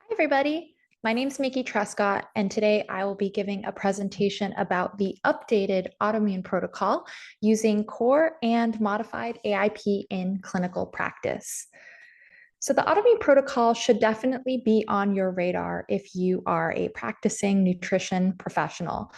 Hi, everybody. My name is Mickey Trescott, and today I will be giving a presentation about the updated autoimmune protocol using Core and Modified AIP in clinical practice. So the autoimmune protocol should definitely be on your radar if you are a practicing nutrition professional.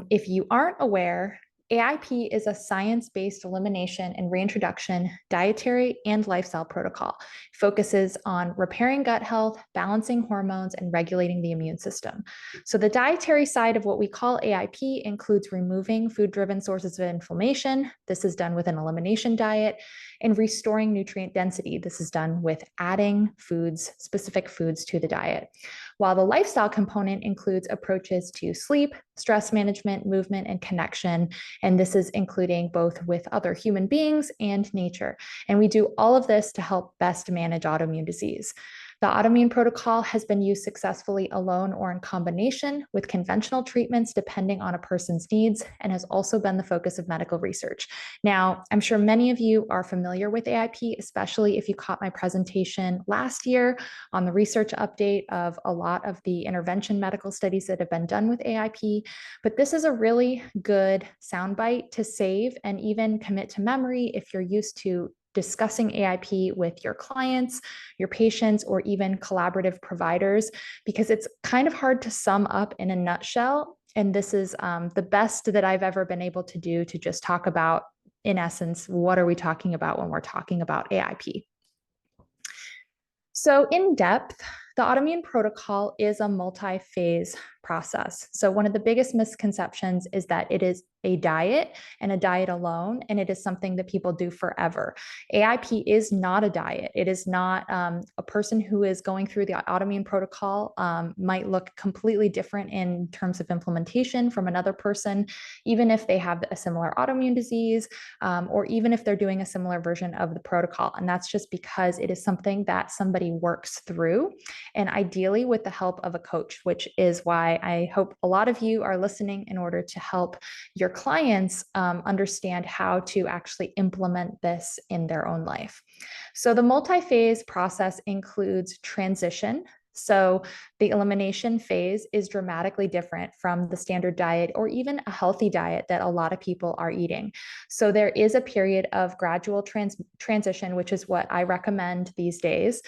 If you aren't aware, AIP is a science-based elimination and reintroduction dietary and lifestyle protocol. It focuses on repairing gut health, balancing hormones, and regulating the immune system. So the dietary side of what we call AIP includes removing food-driven sources of inflammation. This is done with an elimination diet, and restoring nutrient density. This is done with adding specific foods to the diet. While the lifestyle component includes approaches to sleep, stress management, movement, and connection. And this is including both with other human beings and nature. And we do all of this to help best manage autoimmune disease. The autoimmune protocol has been used successfully alone or in combination with conventional treatments depending on a person's needs, and has also been the focus of medical research. Now, I'm sure many of you are familiar with AIP, especially if you caught my presentation last year on the research update of a lot of the intervention medical studies that have been done with AIP. But this is a really good soundbite to save and even commit to memory if you're used to discussing AIP with your clients, your patients, or even collaborative providers, because it's kind of hard to sum up in a nutshell. And this is the best that I've ever been able to do to just talk about, in essence, what are we talking about when we're talking about AIP? So in depth, the autoimmune protocol is a multi-phase process. So one of the biggest misconceptions is that it is a diet and a diet alone, and it is something that people do forever. AIP is not a diet. It is not a person who is going through the autoimmune protocol might look completely different in terms of implementation from another person, even if they have a similar autoimmune disease, or even if they're doing a similar version of the protocol. And that's just because it is something that somebody works through, and ideally with the help of a coach, which is why I hope a lot of you are listening in order to help your clients understand how to actually implement this in their own life. So the multi-phase process includes transition. So the elimination phase is dramatically different from the standard diet or even a healthy diet that a lot of people are eating. So there is a period of gradual transition, which is what I recommend these days.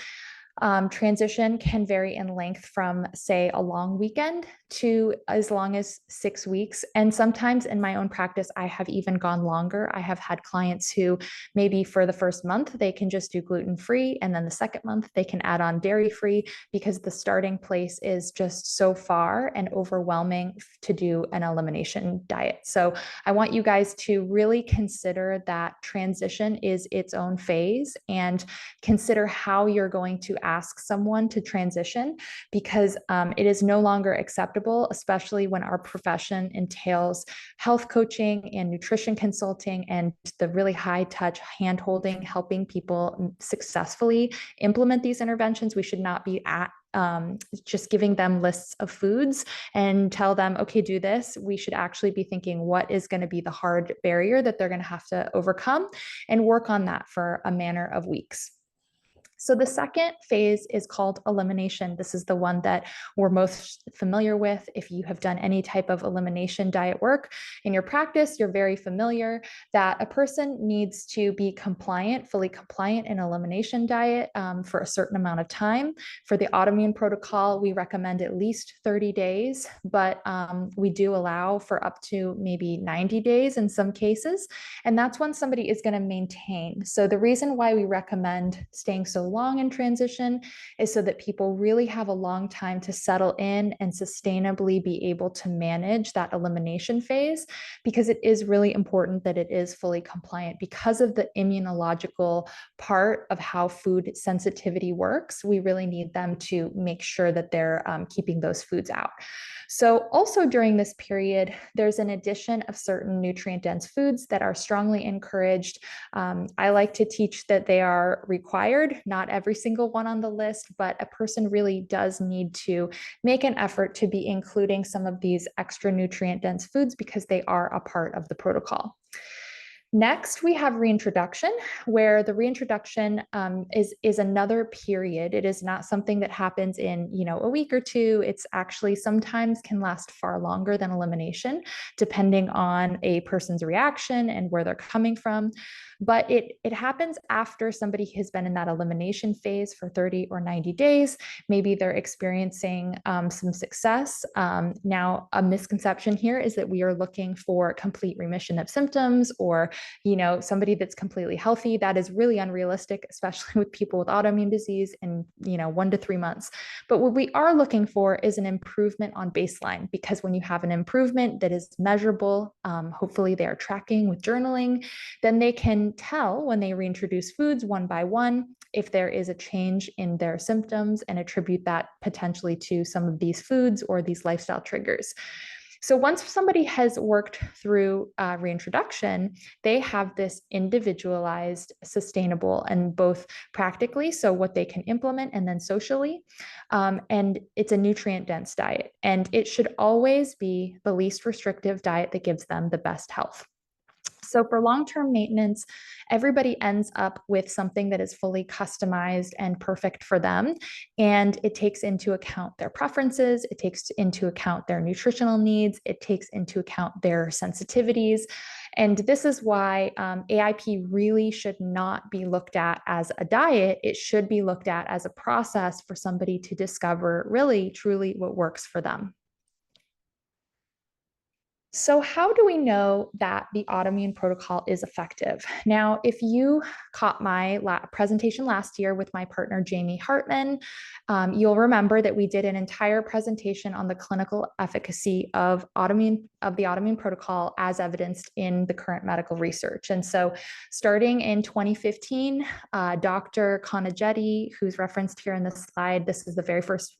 Transition can vary in length from, say, a long weekend to as long as 6 weeks. And sometimes in my own practice, I have even gone longer. I have had clients who maybe for the first month, they can just do gluten-free. And then the second month, they can add on dairy-free because the starting place is just so far and overwhelming to do an elimination diet. So I want you guys to really consider that transition is its own phase, and consider how you're going to ask someone to transition, because it is no longer acceptable, especially when our profession entails health coaching and nutrition consulting and the really high touch hand holding, helping people successfully implement these interventions. We should not be just giving them lists of foods and tell them, okay, do this. We should actually be thinking, what is going to be the hard barrier that they're going to have to overcome, and work on that for a matter of weeks. So the second phase is called elimination. This is the one that we're most familiar with. If you have done any type of elimination diet work in your practice, you're very familiar that a person needs to be compliant, fully compliant in elimination diet for a certain amount of time. For the autoimmune protocol, we recommend at least 30 days, but we do allow for up to maybe 90 days in some cases. And that's when somebody is going to maintain. So the reason why we recommend staying so long in transition is so that people really have a long time to settle in and sustainably be able to manage that elimination phase, because it is really important that it is fully compliant because of the immunological part of how food sensitivity works. We really need them to make sure that they're keeping those foods out. So also during this period, there's an addition of certain nutrient-dense foods that are strongly encouraged. I like to teach that they are required, not every single one on the list, but a person really does need to make an effort to be including some of these extra nutrient-dense foods because they are a part of the protocol. Next, we have reintroduction, where the reintroduction is another period. It is not something that happens in, a week or two. It's actually sometimes can last far longer than elimination, depending on a person's reaction and where they're coming from. But it happens after somebody has been in that elimination phase for 30 or 90 days. Maybe they're experiencing some success. Now, a misconception here is that we are looking for complete remission of symptoms or somebody that's completely healthy. That is really unrealistic, especially with people with autoimmune disease in 1 to 3 months. But what we are looking for is an improvement on baseline, because when you have an improvement that is measurable, hopefully they are tracking with journaling, then they can tell when they reintroduce foods one by one if there is a change in their symptoms and attribute that potentially to some of these foods or these lifestyle triggers. So once somebody has worked through reintroduction, they have this individualized, sustainable, and both practically, so what they can implement, and then socially. And it's a nutrient-dense diet. And it should always be the least restrictive diet that gives them the best health. So for long-term maintenance, everybody ends up with something that is fully customized and perfect for them. And it takes into account their preferences, it takes into account their nutritional needs, it takes into account their sensitivities. And this is why AIP really should not be looked at as a diet. It should be looked at as a process for somebody to discover really, truly what works for them. So how do we know that the autoimmune protocol is effective? Now, if you caught my presentation last year with my partner, Jamie Hartman, you'll remember that we did an entire presentation on the clinical efficacy of the autoimmune protocol as evidenced in the current medical research. And so starting in 2015, Dr. Conagetti, who's referenced here in this slide, this is the very first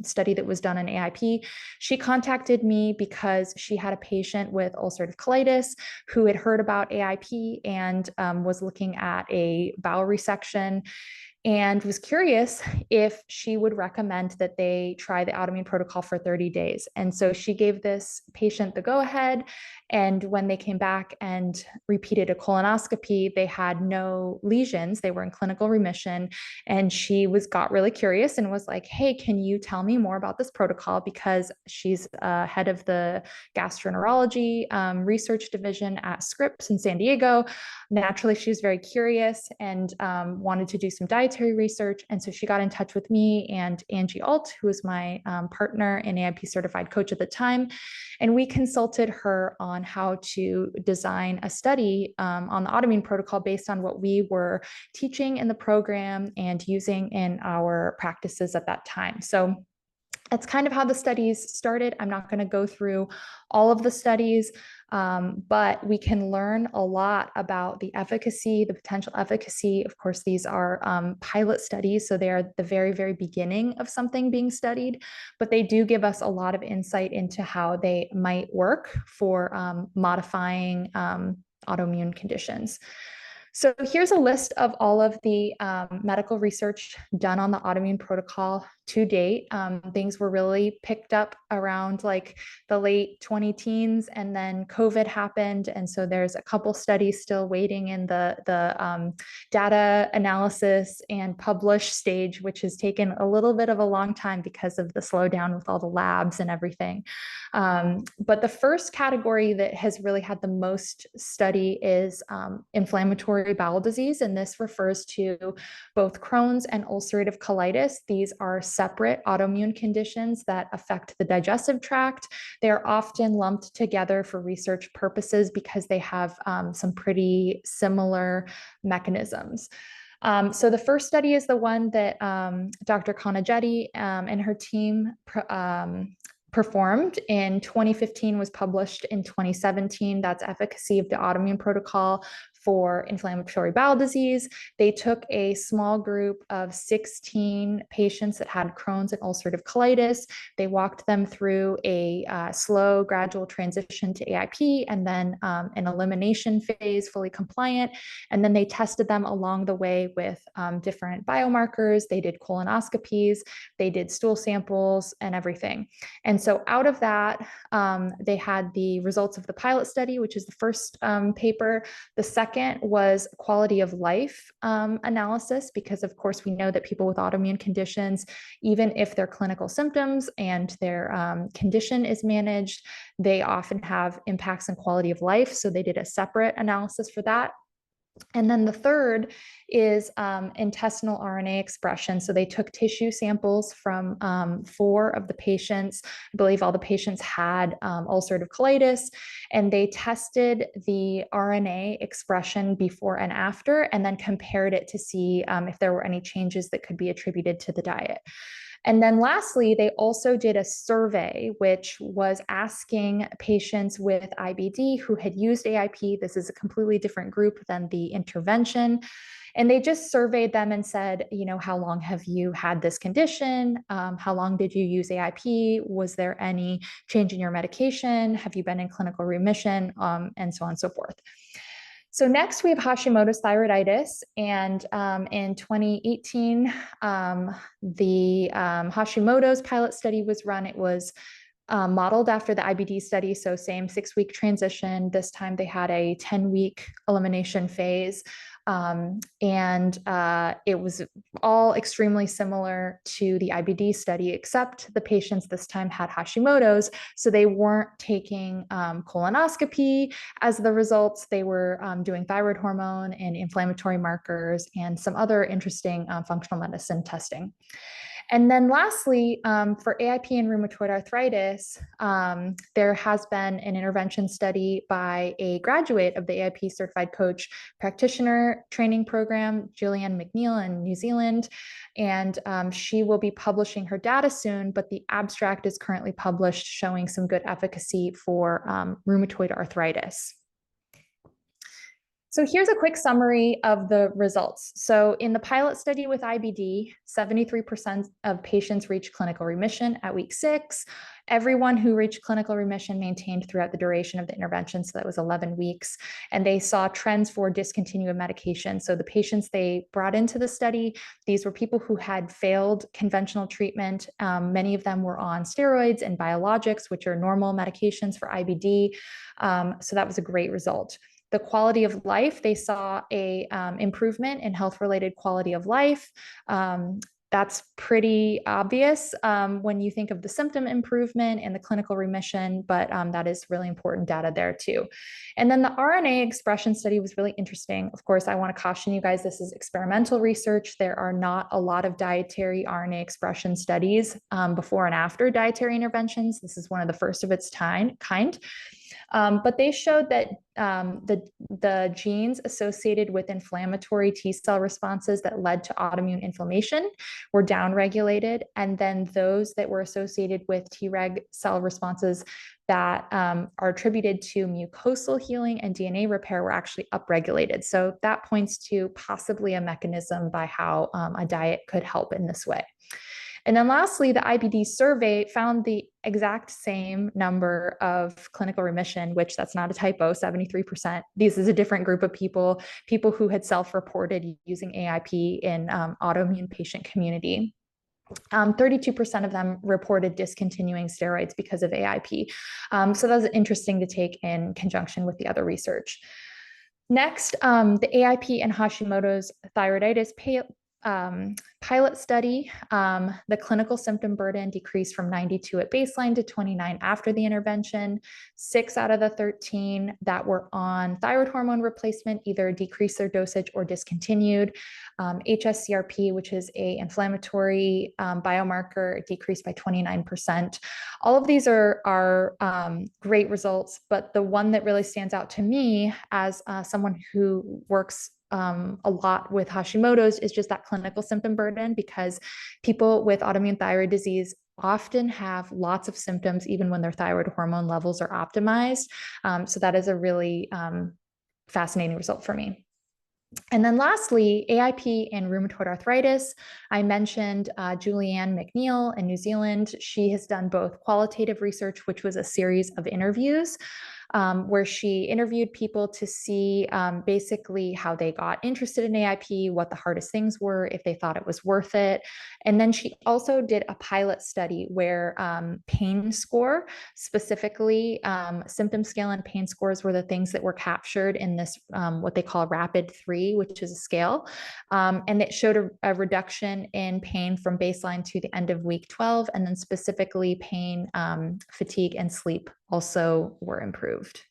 study that was done on AIP. She contacted me because she had a patient with ulcerative colitis who had heard about AIP and was looking at a bowel resection and was curious if she would recommend that they try the autoimmune protocol for 30 days. And so she gave this patient the go-ahead. And when they came back and repeated a colonoscopy, they had no lesions. They were in clinical remission. And she got really curious and was like, hey, can you tell me more about this protocol? Because she's head of the gastroenterology research division at Scripps in San Diego. Naturally, she was very curious and wanted to do some dietary research. And so she got in touch with me and Angie Alt, who was my partner and AIP certified coach at the time. And we consulted her on how to design a study on the autoimmune protocol based on what we were teaching in the program and using in our practices at that time. So that's kind of how the studies started. I'm not going to go through all of the studies, but we can learn a lot about the efficacy, the potential efficacy. Of course, these are pilot studies, so they are the very, very beginning of something being studied, but they do give us a lot of insight into how they might work for modifying autoimmune conditions. So here's a list of all of the medical research done on the autoimmune protocol to date. Things were really picked up around like the late 2010s, and then COVID happened. And so there's a couple studies still waiting in the data analysis and publish stage, which has taken a little bit of a long time because of the slowdown with all the labs and everything. But the first category that has really had the most study is inflammatory bowel disease. And this refers to both Crohn's and ulcerative colitis. These are separate autoimmune conditions that affect the digestive tract. They're often lumped together for research purposes because they have some pretty similar mechanisms. So the first study is the one that Dr. Conagetti and her team performed in 2015, was published in 2017. That's efficacy of the autoimmune protocol for inflammatory bowel disease. They took a small group of 16 patients that had Crohn's and ulcerative colitis. They walked them through a slow, gradual transition to AIP, and then an elimination phase, fully compliant. And then they tested them along the way with different biomarkers. They did colonoscopies, they did stool samples and everything. And so out of that, they had the results of the pilot study, which is the first paper. The second was quality of life analysis, because of course we know that people with autoimmune conditions, even if their clinical symptoms and their condition is managed, they often have impacts on quality of life. So they did a separate analysis for that. And then the third is intestinal RNA expression. So they took tissue samples from 4 of the patients. I believe all the patients had ulcerative colitis, and they tested the RNA expression before and after, and then compared it to see if there were any changes that could be attributed to the diet. And then lastly, they also did a survey, which was asking patients with IBD who had used AIP. This is a completely different group than the intervention. And they just surveyed them and said, how long have you had this condition? How long did you use AIP? Was there any change in your medication? Have you been in clinical remission? And so on and so forth. So next we have Hashimoto's thyroiditis, and in 2018, the Hashimoto's pilot study was run. It was modeled after the IBD study, so same 6-week transition. This time they had a 10-week elimination phase. It was all extremely similar to the IBD study, except the patients this time had Hashimoto's, so they weren't taking colonoscopy as the results. They were doing thyroid hormone and inflammatory markers and some other interesting functional medicine testing. And then lastly, for AIP and rheumatoid arthritis, there has been an intervention study by a graduate of the AIP Certified Coach Practitioner Training Program, Gillian McNeil in New Zealand. And she will be publishing her data soon, but the abstract is currently published showing some good efficacy for rheumatoid arthritis. So here's a quick summary of the results. So in the pilot study with IBD, 73% of patients reached clinical remission at week 6. Everyone who reached clinical remission maintained throughout the duration of the intervention, so that was 11 weeks. And they saw trends for discontinued medication. So the patients they brought into the study, these were people who had failed conventional treatment. Many of them were on steroids and biologics, which are normal medications for IBD. So that was a great result. The quality of life, they saw a improvement in health-related quality of life. That's pretty obvious when you think of the symptom improvement and the clinical remission, but that is really important data there too. And then the RNA expression study was really interesting. Of course, I want to caution you guys, this is experimental research. There are not a lot of dietary RNA expression studies before and after dietary interventions. This is one of the first of its kind. But they showed that the genes associated with inflammatory T cell responses that led to autoimmune inflammation were downregulated, and then those that were associated with Treg cell responses that are attributed to mucosal healing and DNA repair were actually upregulated. So that points to possibly a mechanism by how a diet could help in this way. And then lastly, the IBD survey found the exact same number of clinical remission, which that's not a typo, 73%. This is a different group of people who had self-reported using AIP in autoimmune patient community. 32% of them reported discontinuing steroids because of AIP. So that was interesting to take in conjunction with the other research. Next, the AIP and Hashimoto's thyroiditis pilot study, the clinical symptom burden decreased from 92 at baseline to 29 after the intervention. 6 out of the 13 that were on thyroid hormone replacement either decreased their dosage or discontinued. HSCRP, which is an inflammatory biomarker, decreased by 29%. All of these are great results, but the one that really stands out to me as someone who works a lot with Hashimoto's is just that clinical symptom burden, because people with autoimmune thyroid disease often have lots of symptoms even when their thyroid hormone levels are optimized. So that is a really fascinating result for me. And then lastly, AIP and rheumatoid arthritis. I mentioned Julianne McNeil in New Zealand. She has done both qualitative research, which was a series of interviews, where she interviewed people to see basically how they got interested in AIP, what the hardest things were, if they thought it was worth it. And then she also did a pilot study where pain score, specifically symptom scale and pain scores, were the things that were captured in this, what they call rapid 3, which is a scale. And it showed a reduction in pain from baseline to the end of week 12, and then specifically pain, fatigue, and sleep also were improved.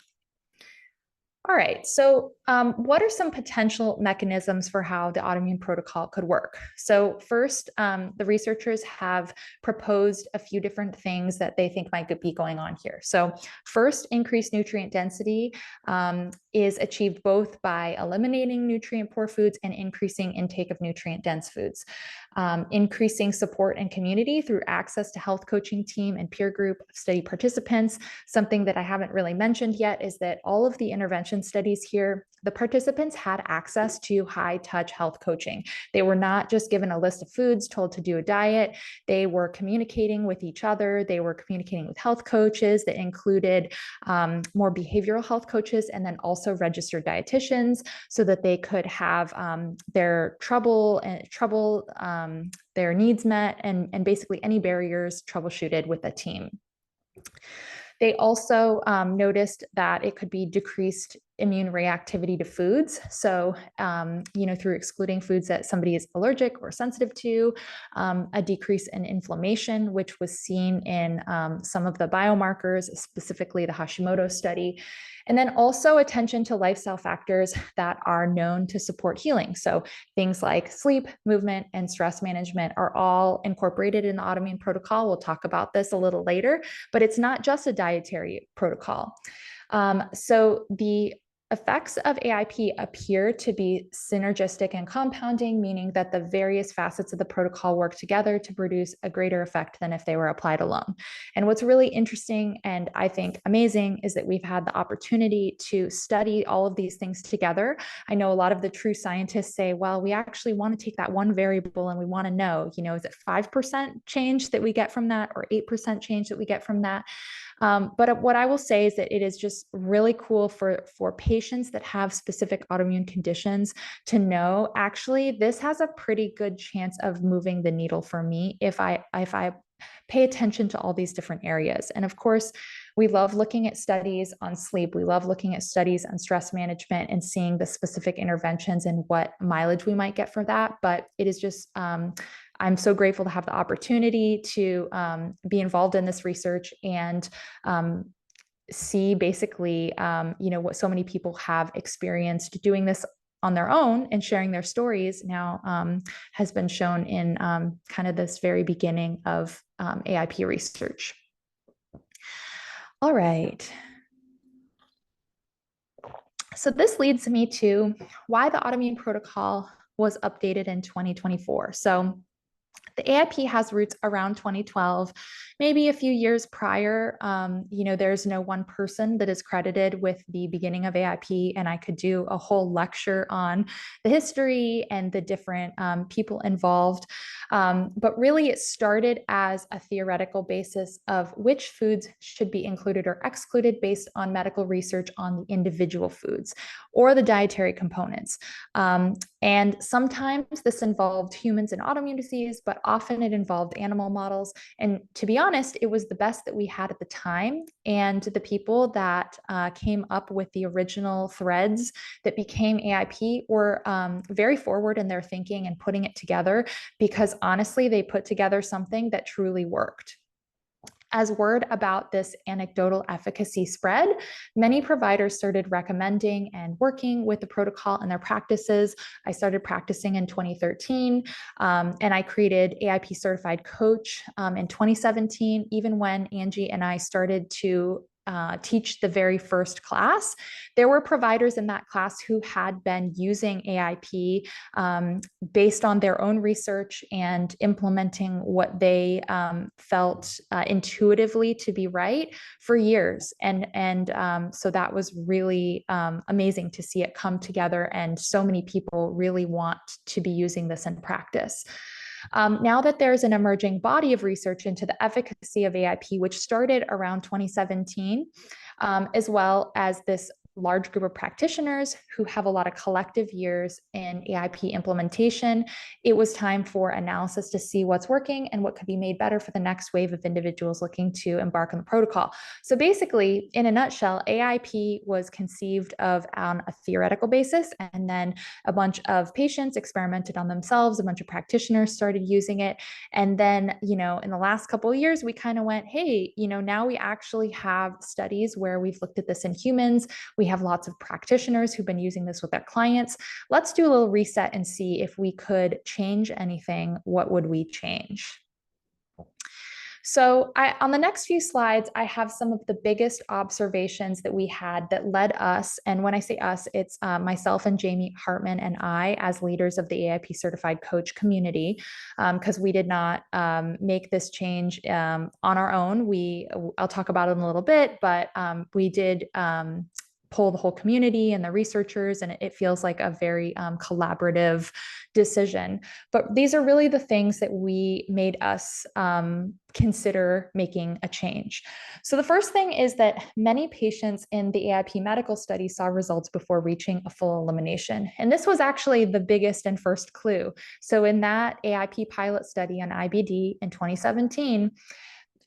All right, so what are some potential mechanisms for how the autoimmune protocol could work? So first, the researchers have proposed a few different things that they think might be going on here. So first, increased nutrient density is achieved both by eliminating nutrient poor foods and increasing intake of nutrient dense foods. Increasing support and community through access to health coaching team and peer group of study participants. Something that I haven't really mentioned yet is that all of the intervention studies here, the participants had access to high touch health coaching. They were not just given a list of foods, told to do a diet. They were communicating with each other. They were communicating with health coaches that included more behavioral health coaches, and then also registered dietitians, so that they could have their their needs met, and basically any barriers troubleshooted with a team. They also noticed that it could be decreased immune reactivity to foods. So, through excluding foods that somebody is allergic or sensitive to, a decrease in inflammation, which was seen in some of the biomarkers, specifically the Hashimoto study. And then also attention to lifestyle factors that are known to support healing. So things like sleep, movement, and stress management are all incorporated in the autoimmune protocol. We'll talk about this a little later, but it's not just a dietary protocol. So the effects of AIP appear to be synergistic and compounding, meaning that the various facets of the protocol work together to produce a greater effect than if they were applied alone. And what's really interesting and I think amazing is that we've had the opportunity to study all of these things together. I know a lot of the true scientists say, well, we actually want to take that one variable and we want to know, is it 5% change that we get from that, or 8% change that we get from that? But what I will say is that it is just really cool for patients that have specific autoimmune conditions to know, actually, this has a pretty good chance of moving the needle for me if I pay attention to all these different areas. And of course, we love looking at studies on sleep. We love looking at studies on stress management and seeing the specific interventions and what mileage we might get for that. But it is just, I'm so grateful to have the opportunity to be involved in this research and see basically, what so many people have experienced doing this on their own and sharing their stories now has been shown in kind of this very beginning of AIP research. All right. So this leads me to why the autoimmune protocol was updated in 2024. So the AIP has roots around 2012, maybe a few years prior. There's no one person that is credited with the beginning of AIP, and I could do a whole lecture on the history and the different people involved. But really, it started as a theoretical basis of which foods should be included or excluded based on medical research on the individual foods or the dietary components. And sometimes this involved humans and autoimmune disease, but often it involved animal models. And to be honest, it was the best that we had at the time. And the people that came up with the original threads that became AIP were very forward in their thinking and putting it together, because honestly, they put together something that truly worked. As word about this anecdotal efficacy spread, many providers started recommending and working with the protocol in their practices. I started practicing in 2013, and I created AIP Certified Coach in 2017, even when Angie and I started to teach the very first class, there were providers in that class who had been using AIP based on their own research and implementing what they felt intuitively to be right for years. And so that was really amazing to see it come together, and so many people really want to be using this in practice. Now that there's an emerging body of research into the efficacy of AIP, which started around 2017, as well as this large group of practitioners who have a lot of collective years in AIP implementation, it was time for analysis to see what's working and what could be made better for the next wave of individuals looking to embark on the protocol. So basically, in a nutshell, AIP was conceived of on a theoretical basis, and then a bunch of patients experimented on themselves, a bunch of practitioners started using it. And then, in the last couple of years, we kind of went, hey, now we actually have studies where we've looked at this in humans. We have lots of practitioners who've been using this with their clients. Let's do a little reset and see if we could change anything. What would we change? So on the next few slides, I have some of the biggest observations that we had that led us, and when I say us, it's myself and Jamie Hartman and I as leaders of the AIP certified coach community, because we did not make this change on our own. I'll talk about it in a little bit, but we did pull the whole community and the researchers, and it feels like a very collaborative decision. But these are really the things that we made us consider making a change. So the first thing is that many patients in the AIP medical study saw results before reaching a full elimination. And this was actually the biggest and first clue. So in that AIP pilot study on IBD in 2017,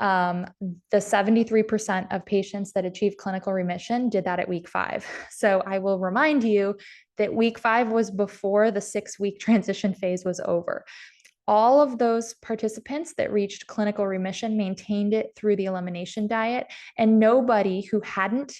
the 73% of patients that achieved clinical remission did that at week 5. So I will remind you that week 5 was before the 6-week transition phase was over. All of those participants that reached clinical remission maintained it through the elimination diet, and nobody who hadn't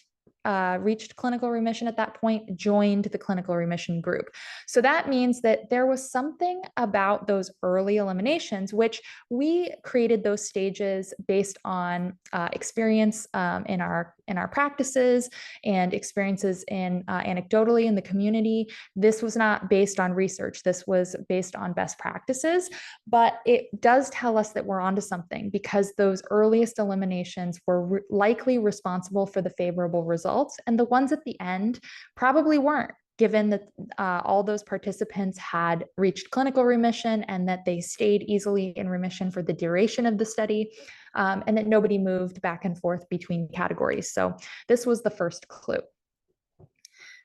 reached clinical remission at that point joined the clinical remission group. So that means that there was something about those early eliminations, which we created those stages based on experience in our practices and experiences in anecdotally in the community. This was not based on research. This was based on best practices, but it does tell us that we're onto something, because those earliest eliminations were likely responsible for the favorable results, and the ones at the end probably weren't, given that all those participants had reached clinical remission and that they stayed easily in remission for the duration of the study, and that nobody moved back and forth between categories. So this was the first clue.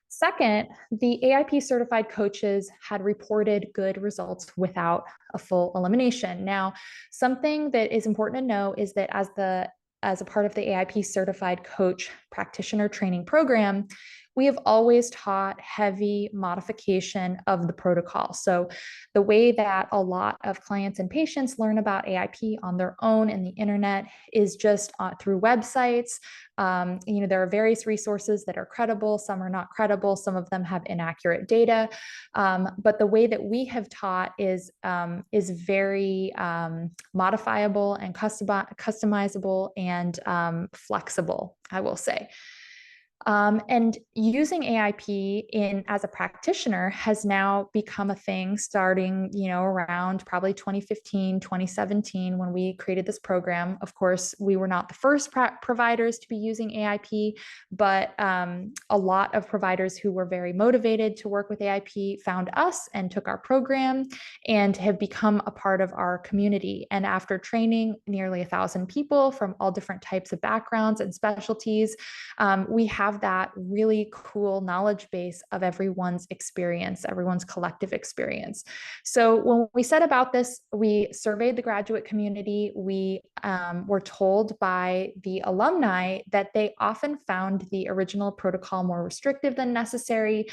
Second, the AIP certified coaches had reported good results without a full elimination. Now, something that is important to know is that as a part of the AIP certified coach practitioner training program, we have always taught heavy modification of the protocol. So the way that a lot of clients and patients learn about AIP on their own in the internet is just through websites. There are various resources that are credible, some are not credible, some of them have inaccurate data. But the way that we have taught is very modifiable and customizable and flexible, I will say. And using AIP as a practitioner has now become a thing starting, around probably 2015, 2017, when we created this program. Of course, we were not the first providers to be using AIP, but a lot of providers who were very motivated to work with AIP found us and took our program and have become a part of our community. And after training nearly 1,000 people from all different types of backgrounds and specialties, we have that really cool knowledge base of everyone's experience, everyone's collective experience. So when we set about this, we surveyed the graduate community. We were told by the alumni that they often found the original protocol more restrictive than necessary.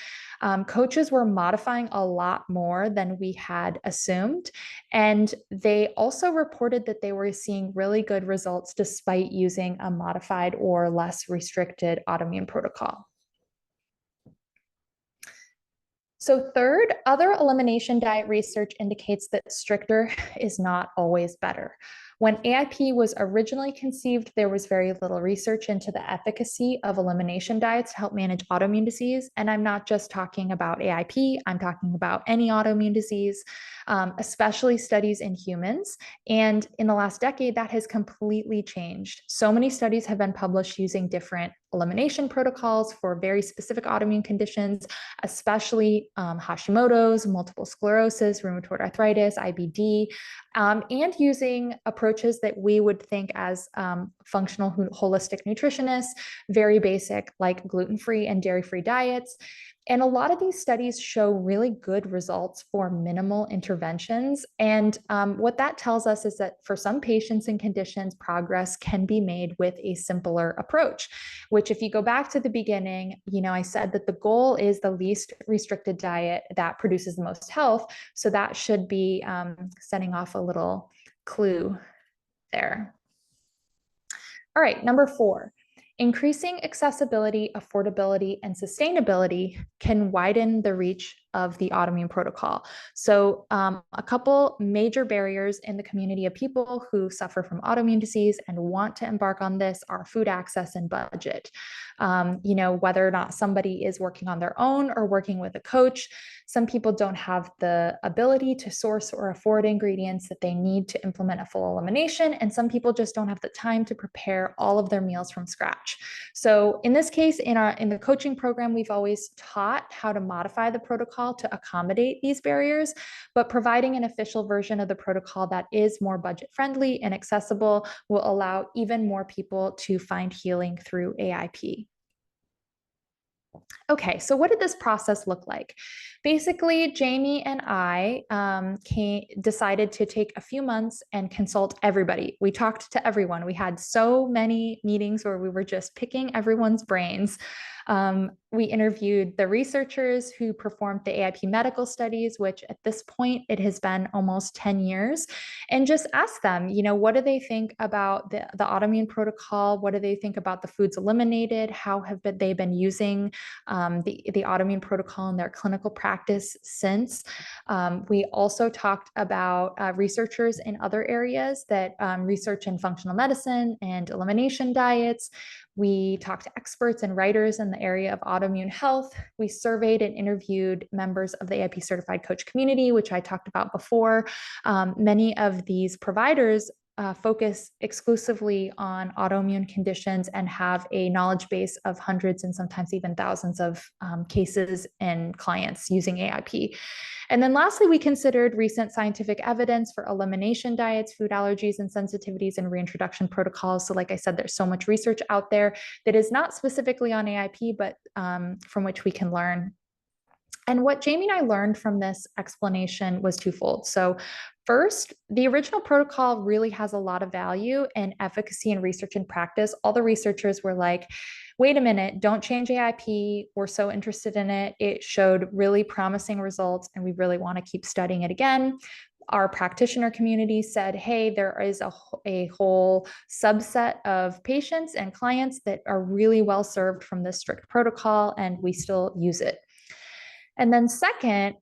Coaches were modifying a lot more than we had assumed. And they also reported that they were seeing really good results despite using a modified or less restricted autoimmune protocol. So third, other elimination diet research indicates that stricter is not always better. When AIP was originally conceived, there was very little research into the efficacy of elimination diets to help manage autoimmune disease. And I'm not just talking about AIP, I'm talking about any autoimmune disease, especially studies in humans. And in the last decade, that has completely changed. So many studies have been published using different elimination protocols for very specific autoimmune conditions, especially Hashimoto's, multiple sclerosis, rheumatoid arthritis, IBD, and using approaches that we would think as functional holistic nutritionists, very basic like gluten-free and dairy-free diets. And a lot of these studies show really good results for minimal interventions. And what that tells us is that for some patients and conditions, progress can be made with a simpler approach, which if you go back to the beginning, I said that the goal is the least restricted diet that produces the most health. So that should be setting off a little clue there. All right, number 4. Increasing accessibility, affordability, and sustainability can widen the reach of the autoimmune protocol. So a couple major barriers in the community of people who suffer from autoimmune disease and want to embark on this are food access and budget. Whether or not somebody is working on their own or working with a coach, some people don't have the ability to source or afford ingredients that they need to implement a full elimination, and some people just don't have the time to prepare all of their meals from scratch. So in this case, in the coaching program, we've always taught how to modify the protocol to accommodate these barriers, but providing an official version of the protocol that is more budget friendly and accessible will allow even more people to find healing through AIP. Okay, so what did this process look like? Basically, Jamie and I decided to take a few months and consult everybody. We talked to everyone. We had so many meetings where we were just picking everyone's brains. We interviewed the researchers who performed the AIP medical studies, which at this point, it has been almost 10 years, and just asked them, what do they think about the autoimmune protocol? What do they think about the foods eliminated? How have they been using the autoimmune protocol in their clinical practice since? We also talked about researchers in other areas that research in functional medicine and elimination diets. We talked to experts and writers in the area of autoimmune health. We surveyed and interviewed members of the AIP certified coach community, which I talked about before. Many of these providers focus exclusively on autoimmune conditions and have a knowledge base of hundreds and sometimes even thousands of cases and clients using AIP. And then lastly, we considered recent scientific evidence for elimination diets, food allergies and sensitivities, and reintroduction protocols. So like I said, there's so much research out there that is not specifically on AIP, but from which we can learn. And what Jamie and I learned from this explanation was twofold. So first, the original protocol really has a lot of value and efficacy in research and practice. All the researchers were like, wait a minute, don't change AIP. We're so interested in it. It showed really promising results, and we really want to keep studying it again. Our practitioner community said, hey, there is a whole subset of patients and clients that are really well served from this strict protocol, and we still use it. And then second,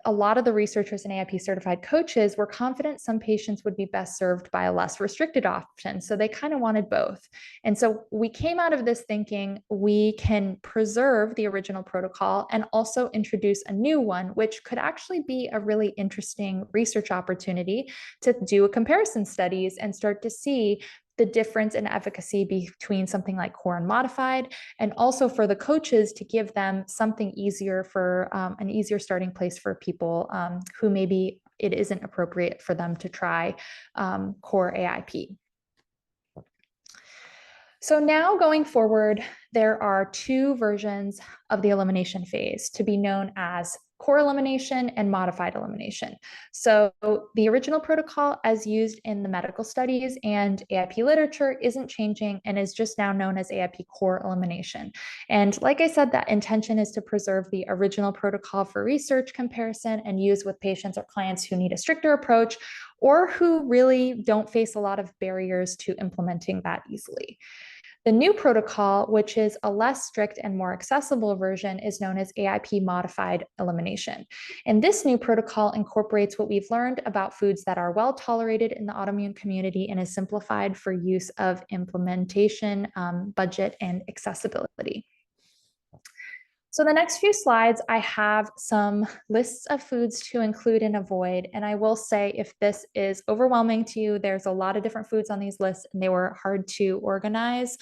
a lot of the researchers and AIP certified coaches were confident some patients would be best served by a less restricted option. So they kind of wanted both. And so we came out of this thinking we can preserve the original protocol and also introduce a new one, which could actually be a really interesting research opportunity to do a comparison studies and start to see the difference in efficacy between something like Core and Modified, and also for the coaches to give them something easier for an easier starting place for people who maybe it isn't appropriate for them to try Core AIP. So now going forward, there are two versions of the elimination phase to be known as core elimination and modified elimination. So the original protocol as used in the medical studies and AIP literature isn't changing and is just now known as AIP core elimination. And like I said, that intention is to preserve the original protocol for research comparison and use with patients or clients who need a stricter approach or who really don't face a lot of barriers to implementing that easily. The new protocol, which is a less strict and more accessible version, is known as AIP modified elimination. And this new protocol incorporates what we've learned about foods that are well tolerated in the autoimmune community and is simplified for use of implementation, budget, and accessibility. So the next few slides, I have some lists of foods to include and avoid. And I will say, if this is overwhelming to you, there's a lot of different foods on these lists, and they were hard to organize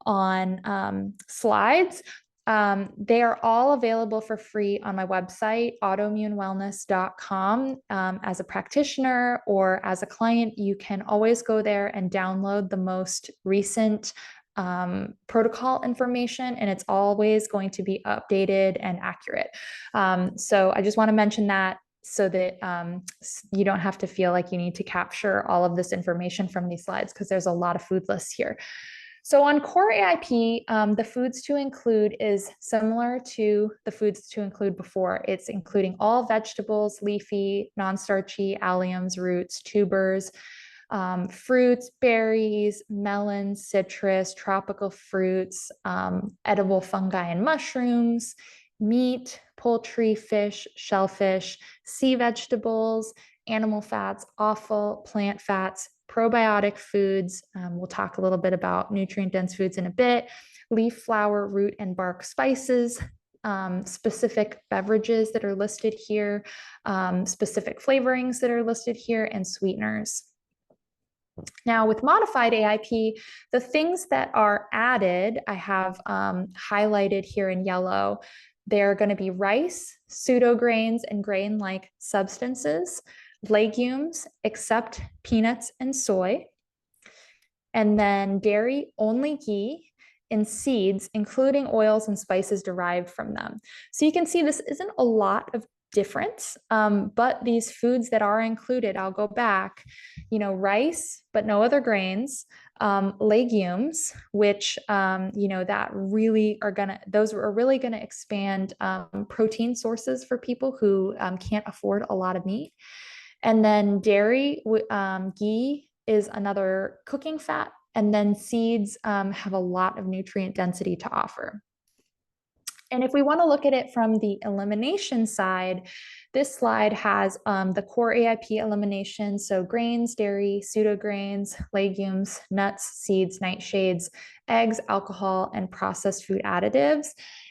on slides. They are all available for free on my website, autoimmunewellness.com. As a practitioner or as a client, you can always go there and download the most recent protocol information, and it's always going to be updated and accurate. So I just want to mention that so that you don't have to feel like you need to capture all of this information from these slides, because there's a lot of food lists here. So on Core AIP, the foods to include is similar to the foods to include before. It's including all vegetables, leafy, non-starchy, alliums, roots, tubers, fruits, berries, melons, citrus, tropical fruits, edible fungi and mushrooms, meat, poultry, fish, shellfish, sea vegetables, animal fats, offal, plant fats, probiotic foods. We'll talk a little bit about nutrient-dense foods in a bit, leaf, flower, root, and bark spices, specific beverages that are listed here, specific flavorings that are listed here, and sweeteners. Now, with modified AIP, the things that are added, I have highlighted here in yellow. They're going to be rice, pseudograins, and grain-like substances, legumes, except peanuts and soy, and then dairy, only ghee, and seeds, including oils and spices derived from them. So you can see this isn't a lot of difference, but these foods that are included, I'll go back, rice, but no other grains, legumes, which, that really those are really gonna expand protein sources for people who can't afford a lot of meat. And then dairy, ghee is another cooking fat, and then seeds have a lot of nutrient density to offer. And if we want to look at it from the elimination side, this slide has the core AIP elimination. So grains, dairy, pseudograins, legumes, nuts, seeds, nightshades, eggs, alcohol, and processed food additives.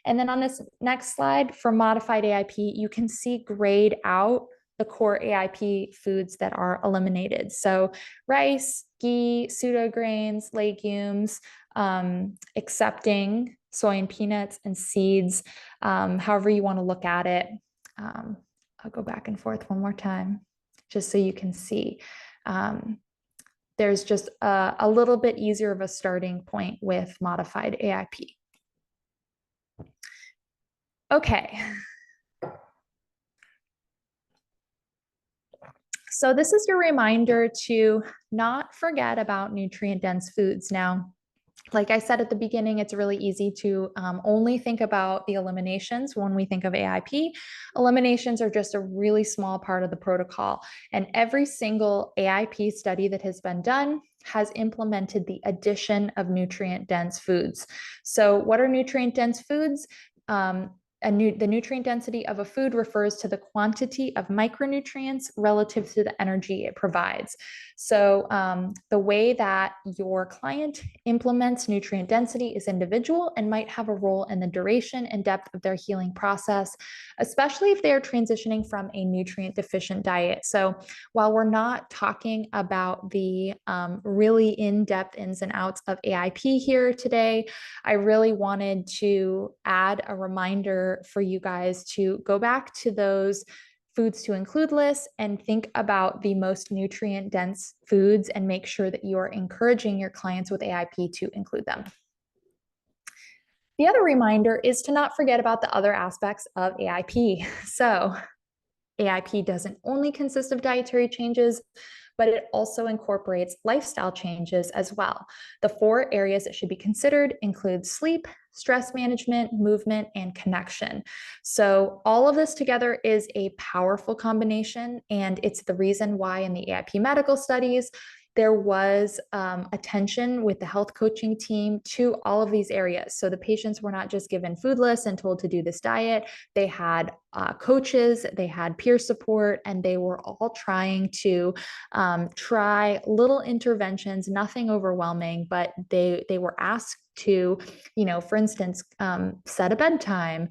And then on this next slide for modified AIP, you can see grayed out the core AIP foods that are eliminated. So rice, ghee, pseudograins, legumes, excepting soy and peanuts and seeds, however you want to look at it. I'll go back and forth one more time, just so you can see. There's just a little bit easier of a starting point with modified AIP. Okay. So this is your reminder to not forget about nutrient-dense foods. Now, like I said at the beginning, it's really easy to only think about the eliminations when we think of AIP. Eliminations are just a really small part of the protocol, and every single AIP study that has been done has implemented the addition of nutrient-dense foods. So what are nutrient-dense foods? The nutrient density of a food refers to the quantity of micronutrients relative to the energy it provides. So the way that your client implements nutrient density is individual and might have a role in the duration and depth of their healing process, especially if they are transitioning from a nutrient deficient diet. So while we're not talking about the really in-depth ins and outs of AIP here today, I really wanted to add a reminder for you guys to go back to those foods to include lists and think about the most nutrient dense foods and make sure that you are encouraging your clients with AIP to include them. The other reminder is to not forget about the other aspects of AIP. So AIP doesn't only consist of dietary changes, but it also incorporates lifestyle changes as well. The 4 areas that should be considered include sleep, stress management, movement, and connection. So all of this together is a powerful combination, and it's the reason why in the AIP medical studies, there was attention with the health coaching team to all of these areas. So the patients were not just given food lists and told to do this diet. They had coaches, they had peer support, and they were all trying to try little interventions, nothing overwhelming, but they were asked to, for instance, set a bedtime,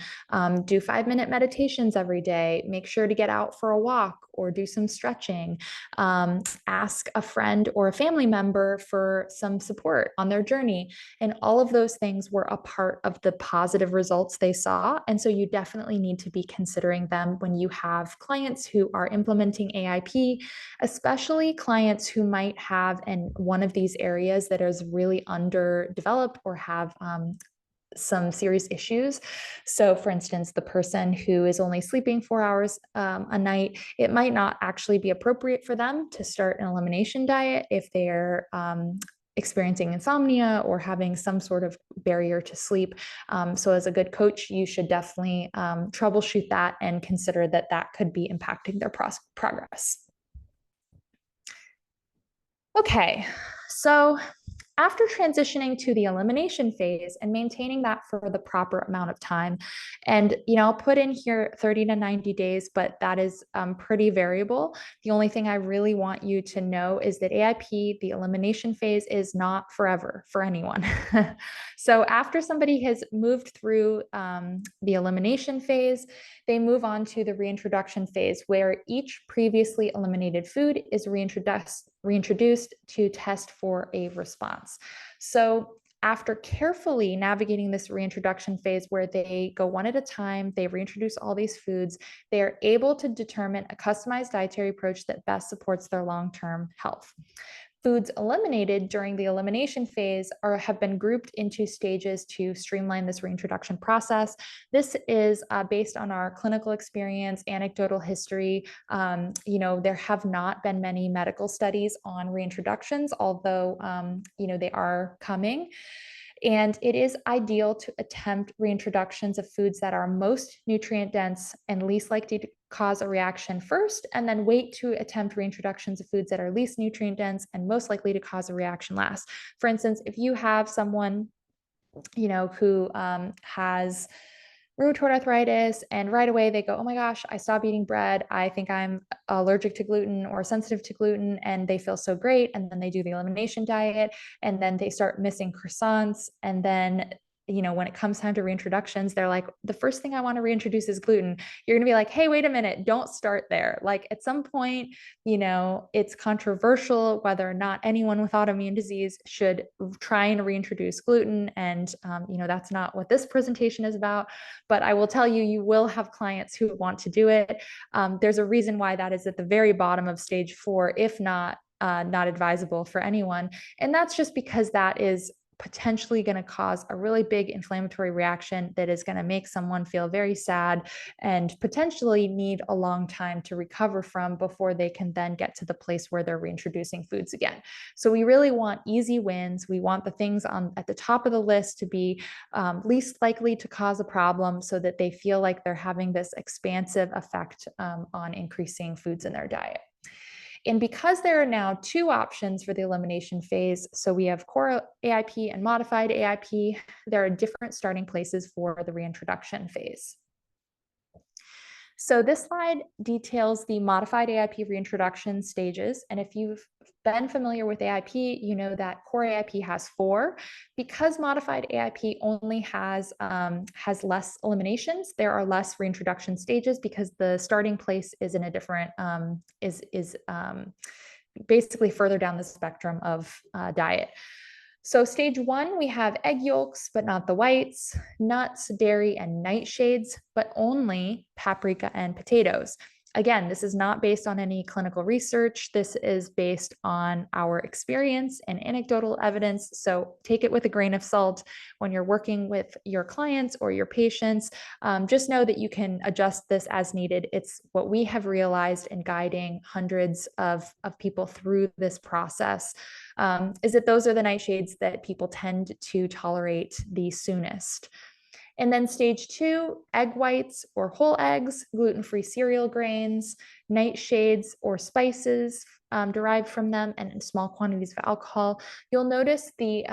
do 5-minute meditations every day, make sure to get out for a walk or do some stretching, ask a friend or a family member for some support on their journey. And all of those things were a part of the positive results they saw. And so you definitely need to be considering them when you have clients who are implementing AIP, especially clients who might have in one of these areas that is really underdeveloped or have some serious issues. So for instance, the person who is only sleeping 4 hours a night, it might not actually be appropriate for them to start an elimination diet if they're experiencing insomnia or having some sort of barrier to sleep. So as a good coach, you should definitely troubleshoot that and consider that that could be impacting their progress. Okay, so after transitioning to the elimination phase and maintaining that for the proper amount of time, and I'll put in here 30 to 90 days, but that is pretty variable. The only thing I really want you to know is that AIP, the elimination phase, is not forever for anyone. So after somebody has moved through the elimination phase, they move on to the reintroduction phase, where each previously eliminated food is reintroduced to test for a response. So after carefully navigating this reintroduction phase where they go one at a time, they reintroduce all these foods, they are able to determine a customized dietary approach that best supports their long-term health. Foods eliminated during the elimination phase have been grouped into stages to streamline this reintroduction process. This is based on our clinical experience, anecdotal history. There have not been many medical studies on reintroductions, although, they are coming. And it is ideal to attempt reintroductions of foods that are most nutrient dense and least likely to cause a reaction first, and then wait to attempt reintroductions of foods that are least nutrient dense and most likely to cause a reaction last. For instance, if you have someone, who has rheumatoid arthritis, and right away they go, oh my gosh, I stopped eating bread, I think I'm allergic to gluten or sensitive to gluten, and they feel so great, and then they do the elimination diet, and then they start missing croissants, and then when it comes time to reintroductions, they're like, the first thing I want to reintroduce is gluten. You're going to be like, hey, wait a minute, don't start there. Like at some point, it's controversial whether or not anyone with autoimmune disease should try and reintroduce gluten. And, that's not what this presentation is about. But I will tell you, you will have clients who want to do it. There's a reason why that is at the very bottom of stage 4, if not advisable for anyone. And that's just because that is potentially going to cause a really big inflammatory reaction that is going to make someone feel very sad and potentially need a long time to recover from before they can then get to the place where they're reintroducing foods again. So we really want easy wins. We want the things at the top of the list to be least likely to cause a problem so that they feel like they're having this expansive effect on increasing foods in their diet. And because there are now 2 options for the elimination phase, so we have Core AIP and Modified AIP, there are different starting places for the reintroduction phase. So this slide details the Modified AIP reintroduction stages. And if you've been familiar with AIP, you know that Core AIP has 4. Because Modified AIP only has less eliminations, there are less reintroduction stages because the starting place is in a different, basically further down the spectrum of diet. So stage 1, we have egg yolks, but not the whites, nuts, dairy, and nightshades, but only paprika and potatoes. Again, this is not based on any clinical research. This is based on our experience and anecdotal evidence. So take it with a grain of salt when you're working with your clients or your patients. Just know that you can adjust this as needed. It's what we have realized in guiding hundreds of people through this process, is that those are the nightshades that people tend to tolerate the soonest. And then stage 2, egg whites or whole eggs, gluten-free cereal grains, nightshades or spices derived from them, and in small quantities of alcohol. You'll notice the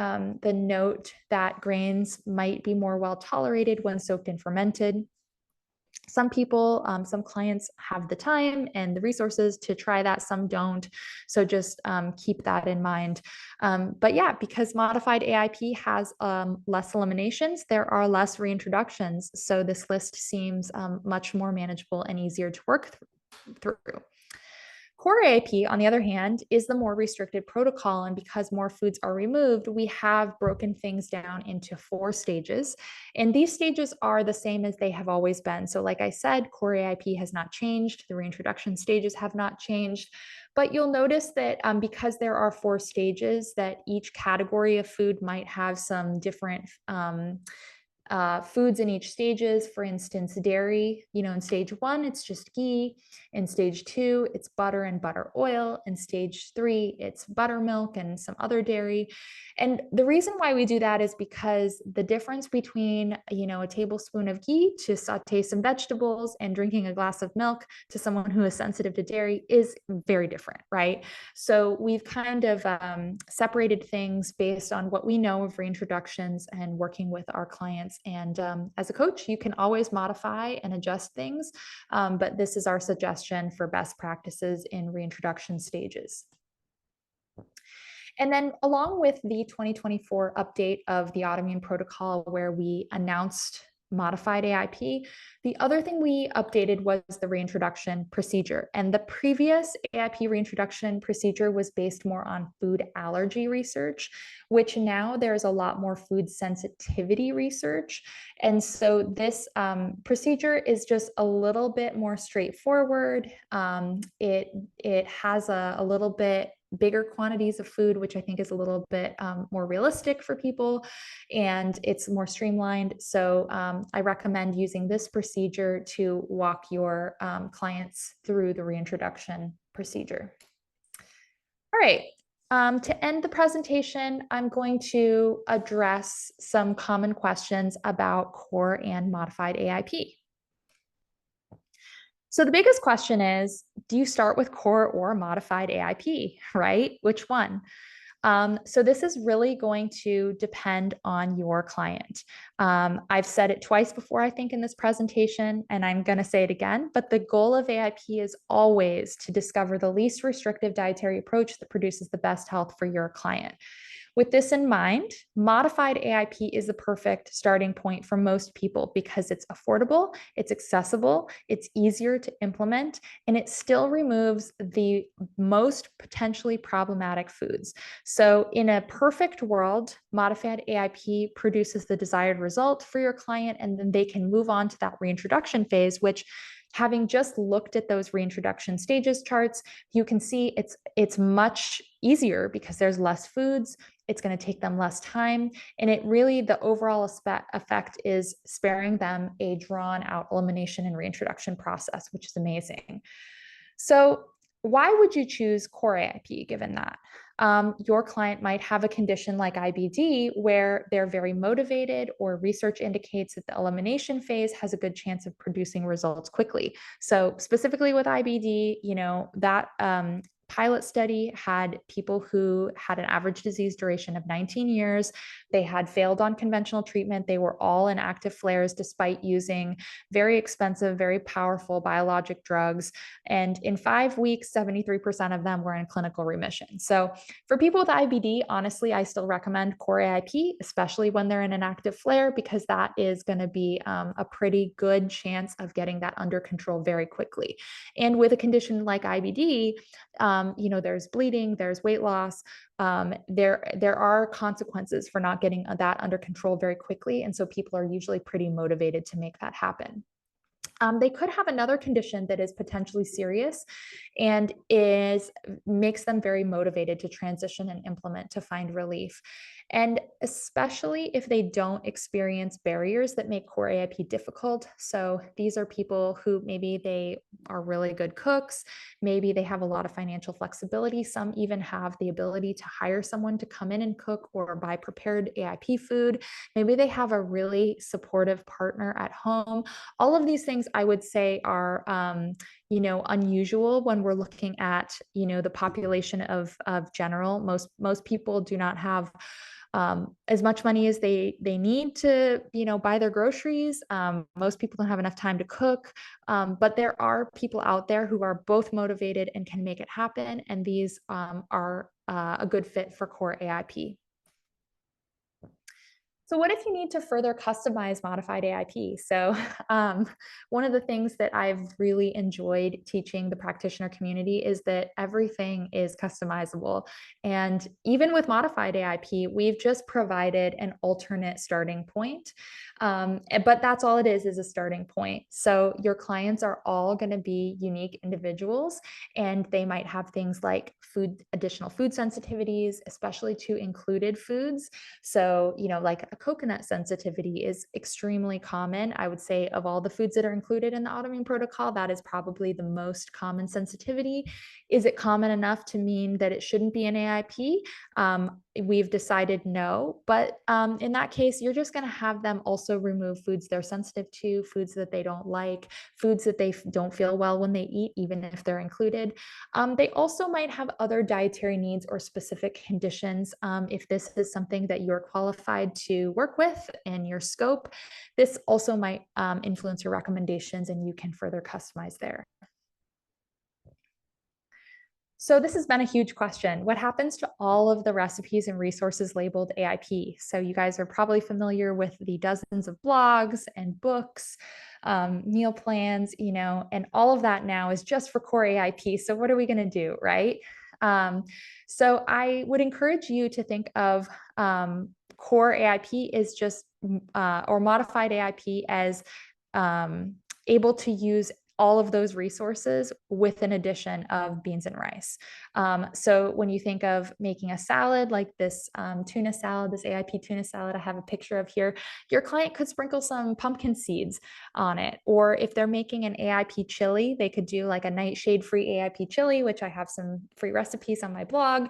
note that grains might be more well tolerated when soaked and fermented. Some people, some clients have the time and the resources to try that, some don't. So just keep that in mind. But yeah, because modified AIP has less eliminations, there are less reintroductions. So this list seems much more manageable and easier to work through. Core AIP, on the other hand, is the more restricted protocol. And because more foods are removed, we have broken things down into 4 stages. And these stages are the same as they have always been. So like I said, Core AIP has not changed. The reintroduction stages have not changed. But you'll notice that because there are 4 stages, that each category of food might have some different foods in each stages. For instance, dairy, in stage 1, it's just ghee. In stage 2, it's butter and butter oil. In stage 3, it's buttermilk and some other dairy. And the reason why we do that is because the difference between, a tablespoon of ghee to saute some vegetables and drinking a glass of milk to someone who is sensitive to dairy is very different, right? So we've kind of separated things based on what we know of reintroductions and working with our clients. And as a coach, you can always modify and adjust things, but this is our suggestion for best practices in reintroduction stages. And then along with the 2024 update of the Autoimmune Protocol, where we announced modified AIP, the other thing we updated was the reintroduction procedure. And the previous AIP reintroduction procedure was based more on food allergy research, which now there's a lot more food sensitivity research. And so this procedure is just a little bit more straightforward. It has a little bit bigger quantities of food, which I think is a little bit more realistic for people, and it's more streamlined. So I recommend using this procedure to walk your clients through the reintroduction procedure. All right. To end the presentation, I'm going to address some common questions about Core and Modified AIP. So the biggest question is, do you start with Core or Modified AIP, right? Which one? So this is really going to depend on your client. I've said it twice before, I think, in this presentation, and I'm going to say it again, but the goal of AIP is always to discover the least restrictive dietary approach that produces the best health for your client. With this in mind, modified AIP is the perfect starting point for most people because it's affordable, it's accessible, it's easier to implement, and it still removes the most potentially problematic foods. So in a perfect world, modified AIP produces the desired result for your client, and then they can move on to that reintroduction phase, which, having just looked at those reintroduction stages charts, you can see it's much easier because there's less foods. It's going to take them less time. And it really, the overall effect is sparing them a drawn out elimination and reintroduction process, which is amazing. So why would you choose Core AIP given that? Your client might have a condition like IBD where they're very motivated, or research indicates that the elimination phase has a good chance of producing results quickly. So specifically with IBD, that pilot study had people who had an average disease duration of 19 years. They had failed on conventional treatment. They were all in active flares despite using very expensive, very powerful biologic drugs. And in 5 weeks, 73% of them were in clinical remission. So for people with IBD, honestly, I still recommend Core AIP, especially when they're in an active flare, because that is going to be a pretty good chance of getting that under control very quickly. And with a condition like IBD, there's bleeding, there's weight loss. There are consequences for not getting that under control very quickly. And so people are usually pretty motivated to make that happen. They could have another condition that is potentially serious and makes them very motivated to transition and implement to find relief. And especially if they don't experience barriers that make core AIP difficult. So these are people who maybe they are really good cooks, maybe they have a lot of financial flexibility. Some even have the ability to hire someone to come in and cook or buy prepared AIP food. Maybe they have a really supportive partner at home. All of these things I would say are unusual when we're looking at the population of general. Most people do not have as much money as they need to buy their groceries. Most people don't have enough time to cook, but there are people out there who are both motivated and can make it happen, and these are a good fit for core AIP. So what if you need to further customize modified AIP? So one of the things that I've really enjoyed teaching the practitioner community is that everything is customizable. And even with modified AIP, we've just provided an alternate starting point. But that's all it is a starting point. So your clients are all going to be unique individuals, and they might have things like additional food sensitivities, especially to included foods. So, like a coconut sensitivity is extremely common. I would say of all the foods that are included in the autoimmune protocol, that is probably the most common sensitivity. Is it common enough to mean that it shouldn't be an AIP? We've decided no, but in that case, you're just going to have them also remove foods they're sensitive to, foods that they don't like, foods that they don't feel well when they eat, even if they're included. They also might have other dietary needs or specific conditions. If this is something that you're qualified to work with in your scope, this also might influence your recommendations, and you can further customize there. So this has been a huge question. What happens to all of the recipes and resources labeled AIP? So you guys are probably familiar with the dozens of blogs and books, meal plans, and all of that now is just for core AIP. So what are we going to do, right? So I would encourage you to think of core AIP is just, or modified AIP as able to use all of those resources with an addition of beans and rice. So when you think of making a salad like this tuna salad, this AIP tuna salad I have a picture of here, your client could sprinkle some pumpkin seeds on it. Or if they're making an AIP chili, they could do like a nightshade-free AIP chili, which I have some free recipes on my blog.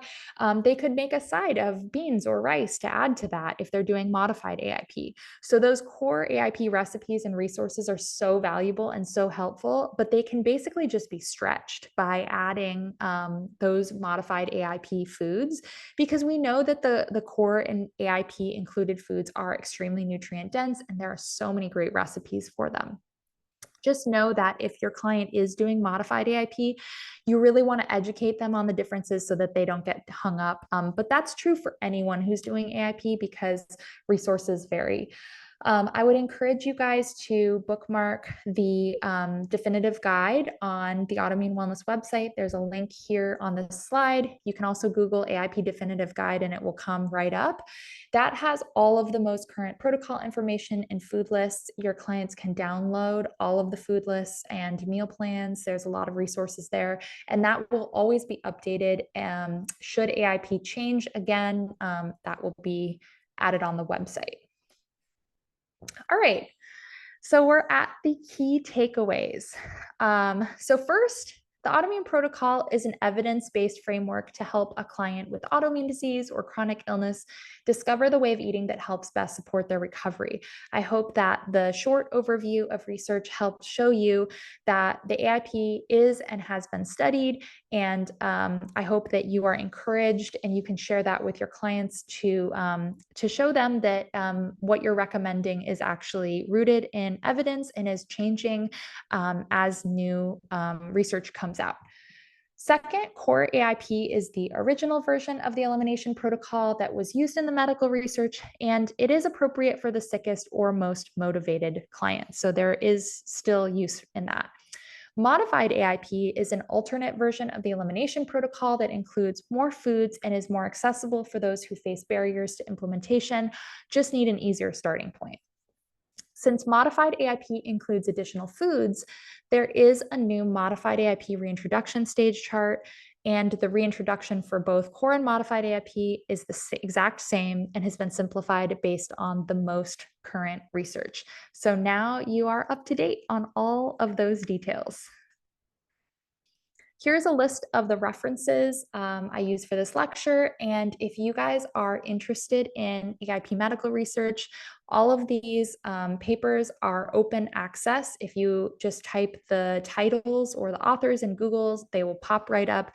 They could make a side of beans or rice to add to that if they're doing modified AIP. So those core AIP recipes and resources are so valuable and so helpful, but they can basically just be stretched by adding those modified AIP foods, because we know that the core and AIP included foods are extremely nutrient dense, and there are so many great recipes for them. Just know that if your client is doing modified AIP, you really want to educate them on the differences so that they don't get hung up. But that's true for anyone who's doing AIP because resources vary. I would encourage you guys to bookmark the definitive guide on the Autoimmune Wellness website. There's a link here on the slide. You can also Google AIP definitive guide and it will come right up. That has all of the most current protocol information and food lists. Your clients can download all of the food lists and meal plans. There's a lot of resources there, and that will always be updated. Should AIP change again, that will be added on the website. All right, so we're at the key takeaways. So first, the Autoimmune Protocol is an evidence-based framework to help a client with autoimmune disease or chronic illness discover the way of eating that helps best support their recovery. I hope that the short overview of research helped show you that the AIP is and has been studied, and I hope that you are encouraged and you can share that with your clients to show them that what you're recommending is actually rooted in evidence and is changing as new research comes out. Second, Core AIP is the original version of the elimination protocol that was used in the medical research, and it is appropriate for the sickest or most motivated clients. So there is still use in that. Modified AIP is an alternate version of the elimination protocol that includes more foods and is more accessible for those who face barriers to implementation, just need an easier starting point. Since modified AIP includes additional foods, there is a new modified AIP reintroduction stage chart, and the reintroduction for both core and modified AIP is the exact same and has been simplified based on the most current research. So now you are up to date on all of those details. Here's a list of the references I use for this lecture. And if you guys are interested in AIP medical research, all of these papers are open access. If you just type the titles or the authors in Google, they will pop right up.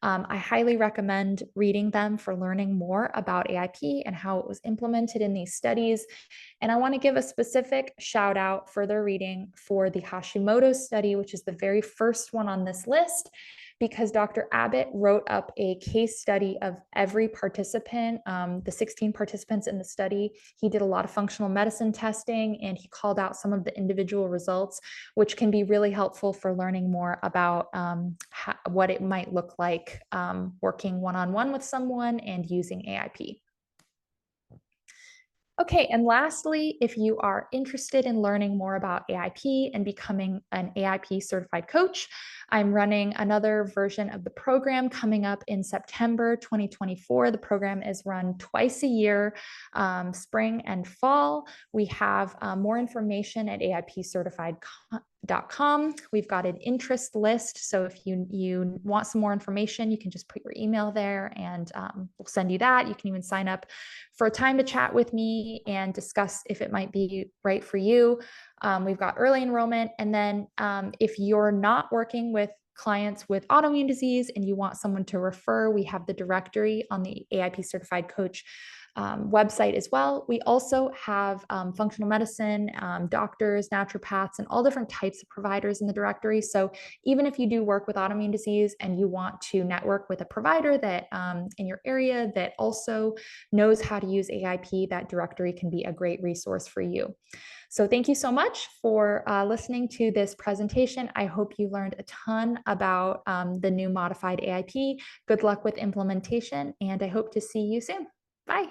I highly recommend reading them for learning more about AIP and how it was implemented in these studies. And I want to give a specific shout out further reading for the Hashimoto study, which is the very first one on this list, because Dr. Abbott wrote up a case study of every participant, the 16 participants in the study. He did a lot of functional medicine testing, and he called out some of the individual results, which can be really helpful for learning more about what it might look like working one-on-one with someone and using AIP. Okay, and lastly, if you are interested in learning more about AIP and becoming an AIP certified coach, I'm running another version of the program coming up in September 2024. The program is run twice a year, spring and fall. We have more information at AIPcertified.com. We've got an interest list. So if you want some more information, you can just put your email there and we'll send you that. You can even sign up for a time to chat with me and discuss if it might be right for you. We've got early enrollment. And then if you're not working with clients with autoimmune disease and you want someone to refer, we have the directory on the AIP Certified Coach website as well. We also have functional medicine, doctors, naturopaths, and all different types of providers in the directory. So even if you do work with autoimmune disease and you want to network with a provider that in your area that also knows how to use AIP, that directory can be a great resource for you. So thank you so much for listening to this presentation. I hope you learned a ton about the new modified AIP. Good luck with implementation, and I hope to see you soon. Bye.